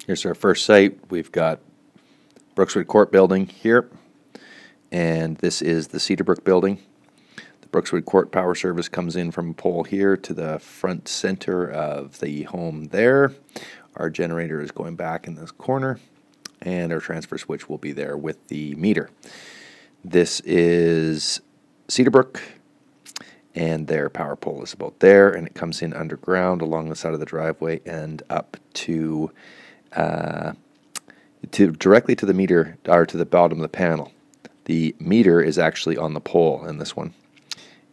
Here's our first site. We've got Brookswood Court building here, and this is the Cedarbrook building. The Brookswood Court power service comes in from a pole here to the front center of the home there. Our generator is going back in this corner, and our transfer switch will be there with the meter. This is Cedarbrook, and their power pole is about there, and it comes in underground along the side of the driveway and up to directly to the meter, or to the bottom of the panel. The meter is actually on the pole in this one,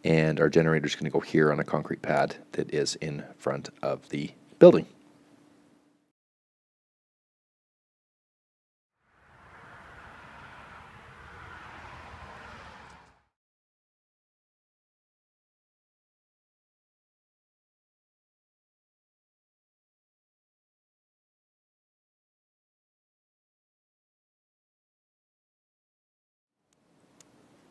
and our generator is going to go here on a concrete pad that is in front of the building.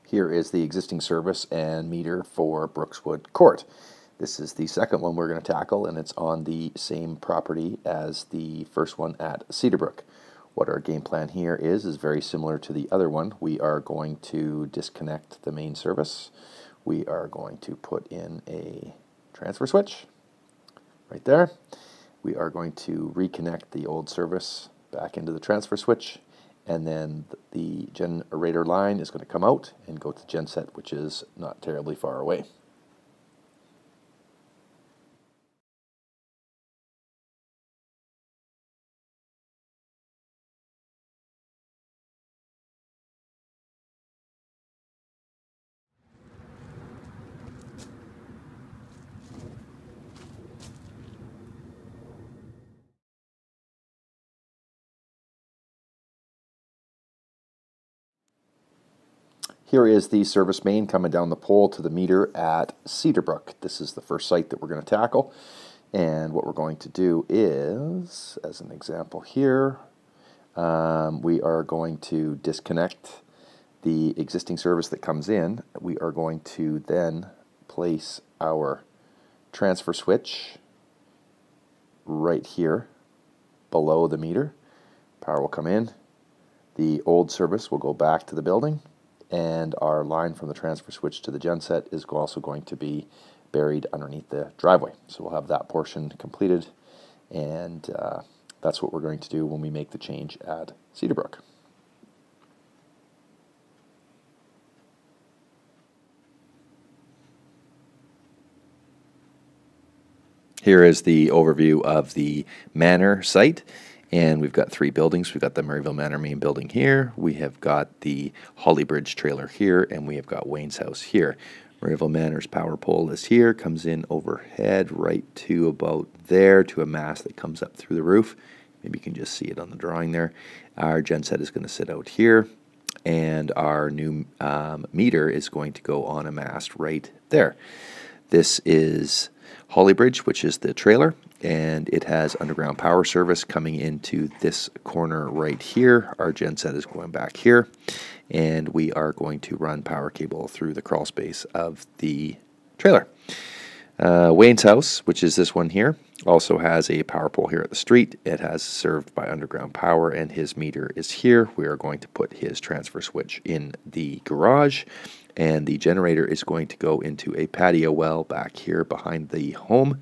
Here is the existing service and meter for Brookswood Court. This is the second one we're going to tackle, and it's on the same property as the first one at Cedarbrook. What our game plan here is very similar to the other one. We are going to disconnect the main service. We are going to put in a transfer switch right there. We are going to reconnect the old service back into the transfer switch, and then the generator line is going to come out and go to genset, which is not terribly far away. Here is the service main coming down the pole to the meter at Cedarbrook. This is the first site that we're going to tackle. And what we're going to do is, as an example here, we are going to disconnect the existing service that comes in. We are going to then place our transfer switch right here below the meter. Power will come in. The old service will go back to the building, and our line from the transfer switch to the genset is also going to be buried underneath the driveway. So we'll have that portion completed, and that's what we're going to do when we make the change at Cedarbrook. Here is the overview of the Manor site. And we've got three buildings. We've got the Murrayville Manor main building here. We have got the Hollybridge trailer here, and we have got Wayne's house here. Murrayville Manor's power pole is here, comes in overhead right to about there to a mast that comes up through the roof. Maybe you can just see it on the drawing there. Our genset is going to sit out here, and our new meter is going to go on a mast right there. This is Hollybridge, which is the trailer, and it has underground power service coming into this corner right here. Our genset is going back here, and we are going to run power cable through the crawl space of the trailer. Wayne's house, which is this one here, also has a power pole here at the street. It has served by underground power, and his meter is here. We are going to put his transfer switch in the garage, and the generator is going to go into a patio well back here behind the home,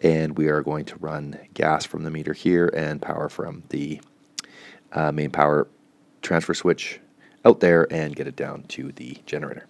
and we are going to run gas from the meter here and power from the main power transfer switch out there and get it down to the generator.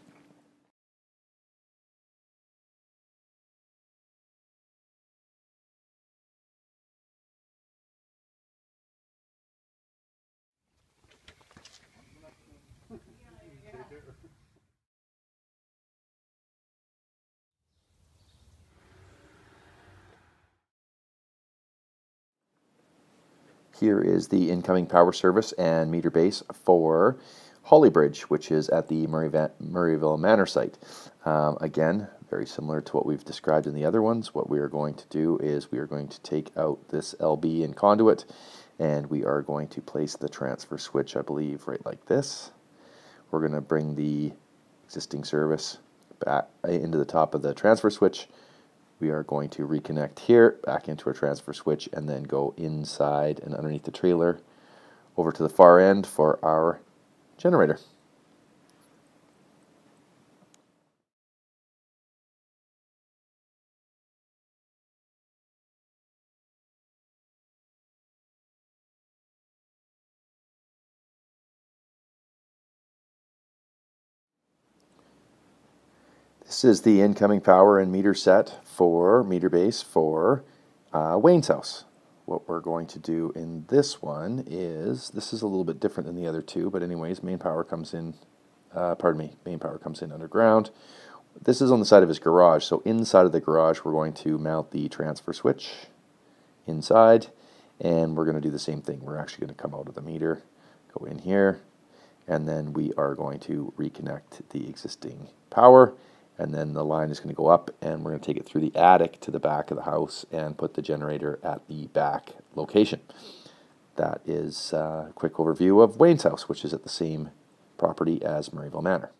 Here is the incoming power service and meter base for Hollybridge, which is at the Murrayville Manor site. Again, very similar to what we've described in the other ones. What we are going to do is we are going to take out this LB and conduit, and we are going to place the transfer switch, I believe, right like this. We're going to bring the existing service back into the top of the transfer switch, We are going to reconnect here back into our transfer switch and then go inside and underneath the trailer over to the far end for our generator. This is the incoming power and meter set for meter base for Wayne's house. What we're going to do in this one is, this is a little bit different than the other two, but anyways, main power comes in, main power comes in underground. This is on the side of his garage, so inside of the garage we're going to mount the transfer switch inside, and we're going to do the same thing. We're actually going to come out of the meter, go in here, and then we are going to reconnect the existing power, and then the line is going to go up, and we're going to take it through the attic to the back of the house and put the generator at the back location. That is a quick overview of Wayne's house, which is at the same property as Murrayville Manor.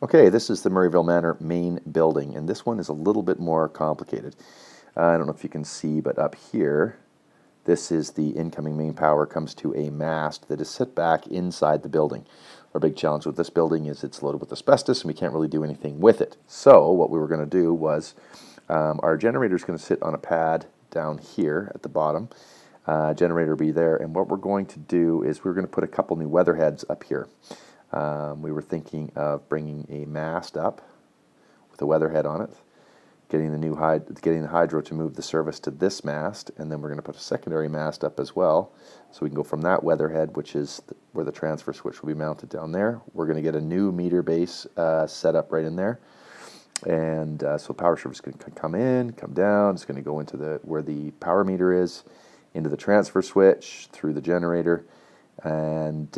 Okay, this is the Murrayville Manor main building, and this one is a little bit more complicated. I don't know if you can see, but up here, this is the incoming main power comes to a mast that is set back inside the building. Our big challenge with this building is it's loaded with asbestos, and we can't really do anything with it. So what we were going to do was our generator is going to sit on a pad down here at the bottom. Generator will be there, and what we're going to do is we're going to put a couple new weather heads up here. We were thinking of bringing a mast up with a weatherhead on it, getting the hydro to move the service to this mast, and then we're going to put a secondary mast up as well, so we can go from that weatherhead, which is where the transfer switch will be mounted down there. We're going to get a new meter base set up right in there, and so power service can come in, come down. It's going to go into where the power meter is, into the transfer switch, through the generator, and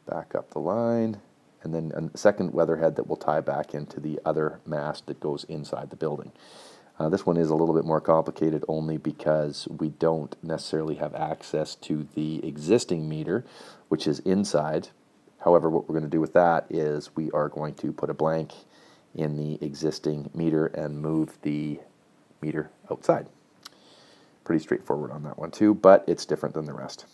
back up the line, and then a second weatherhead that will tie back into the other mast that goes inside the building. This one is a little bit more complicated only because we don't necessarily have access to the existing meter, which is inside. However, what we're going to do with that is we are going to put a blank in the existing meter and move the meter outside. Pretty straightforward on that one too, but it's different than the rest.